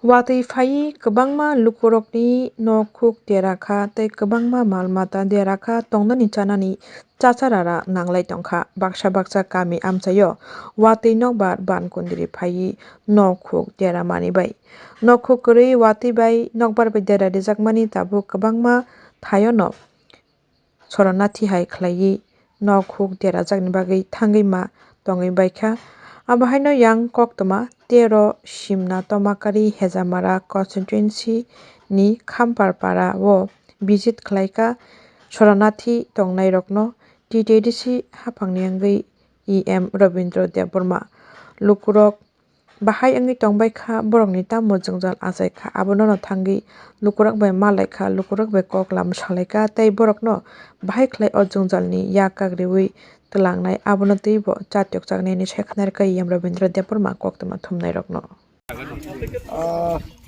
Watui phai kwbangma lukurokni nokhuk terakha tei kwbangma mal mata derakha tongnani chanani chacharara nanglai tongkha baksa baksa kami amchaio watui nokbar bankundri phaiui nokhuk tera manui bai nokhuk kwrui watui bai nokbar bai dera rijakmani tabuk kwbangma thaiono soranathi hai khlaiui nokhuk terajakni bagui thangui ma tongui baikha abo haino yang koktoma 13 Simna Tomakari Hejamara constituency ni Khamparpara o visit khlaika soranathi tongnai rokno TTDC haphangni wngui EM Robindra Deborma lukurok bahai wngui tongbaikha borokni tamo jwngjal achaikha abono no thangui lukurok bai malaikha lukurok bai koklam salaika tei borokno bahai khlai o jwngjalni yakak riui tlangnai abono teibo chatyokjaknai ni sekhnarkha EM Robindra Deborma koktoma thumnai rokno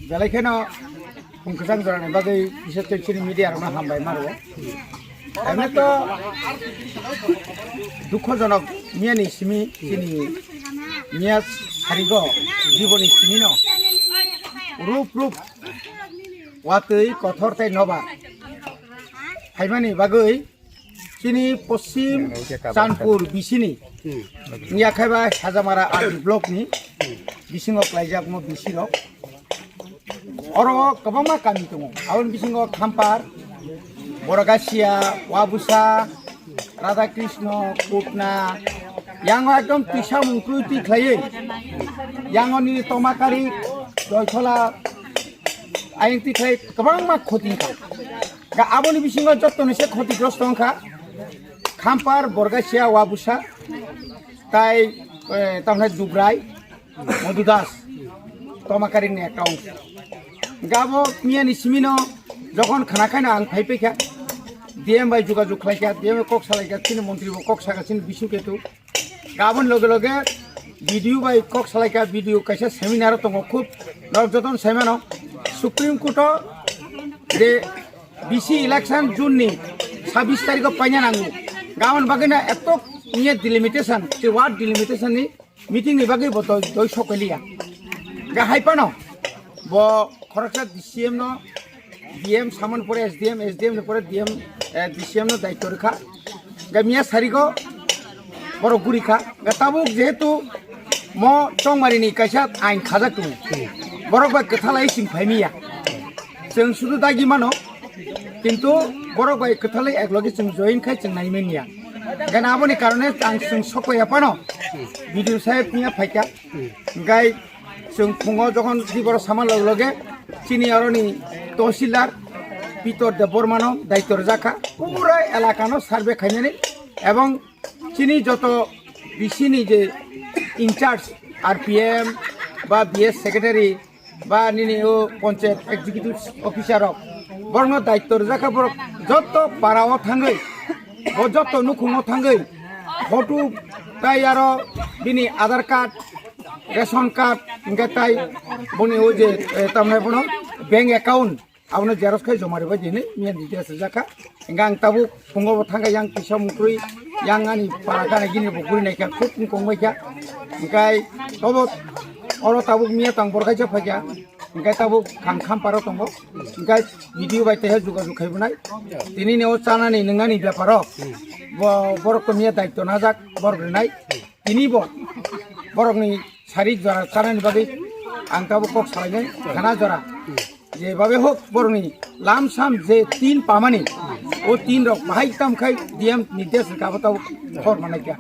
Jalaikeno kungkasang jorani bagai bisa terciri media rona hambai maru. Ini to dukhojok niani simi sini nias harigo jiboni simi no rup watui kothor tai nobar. Haimani bagai sini Posim Chanpur bisini niya khaiba Hajamara Adi blok ni bisingo klaijak mo bisiro oro kabama kami tumo awon bisingo Khampar Boragasia Wabusa Radha Krishna Putna yang ekdom tisa mungkruti khlaiei yang oni Tomakari Joythola aingti khlai kabama khoti kha ga aboni bisingo jottoni se khotigrost ongkha Khampar Boragasia Wabusa tai tamna Dubrai Modudas Tomakari ni account gabo miani simino যখন খানা খায় না আং ফাইপেখা DM by যোগাযোগ খাইখা DM cock সালাইখা চিনি মন্ত্রী cock Saga চিনি বিশুকেতু গাবন লগে লগে ভিডিও বাই কক সালাইখা ভিডিও কাইসা সেমিনার দङ খুব নরযতন সেমিনার সুপ্রিম কোর্ট যে বিসি ইলেকশন জুননি 26 তারিখ পাইনা নাঙ্গু গাবন বাগিনা এত নিয়ে ডিলিমিটেশন যে ward delimitation ni meeting ni বাগি বত দই সকলিয়া গা হাইপানো ব খরচা DCM no DM saman pore SDM pore DM DCM no daitto rekha gamia sarigo boro gurikha gatabuk jehetu mo chongmari ni kaisa ain khajak tu borok ba kethalai sing phaimiya जों শুধু দাগি মানো কিন্তু borok bai kethalai ekloge जों join khai जों naimenia gana aboni karone ang जों sokoya pano video sahib niya phaika gai जों phungo jokhon dibor saman logloge চিনি অরনি তহসিলদার পিতর দেববর্মানো দায়িত্ব রাখা পুরো এলাকানো সার্ভে খাইনানি এবং চিনি যত বিসিনি যে ইনচার্জ আরপিএম বা বিএস সেক্রেটারি বা নিনি ও পঞ্চায়েত এক্সিকিউটিভ অফিসার বর্ণ দায়িত্ব রাখা বড় যত পাড়াও থাঙ্গই যত নুখুঙো থাঙ্গই ফটো তাই আরো বিনি আধার কার্ড রেশন কার্ড ইনকা তাই বনি ও যে তামনে বনো ব্যাংক অ্যাকাউন্ট आवनो जेरक्स खाय जमारे बाय दिनै मियान डिटेल्स जाखा इंगा आं ताबु फुंगो थांगा yang पिसा मुक्रुइ yang ani para kana gini bukuri naika खुब kongbai kya इंगाय तबो अरो ताबु मिया tang borkai ja phakya इंगाय ताबु खाम पारो तंगो इंगाय भिडियो बाय तेह जुगा जुखाय बनाय दिनै नेओ चानानि नोंगानि बेपारो बरक मिया दायित्व नाजाक बरग्रनाय दिनै बरकनि सारि जरा चानानि बागै आं ताबु कक सालायनाय खाना जरा যেভাবে হোক বরনি লামসাম যে 3 পামানি ও 3 রক ভাই তাম খাই ডিএম নির্দেশ গাবতাও ফরমানাইকা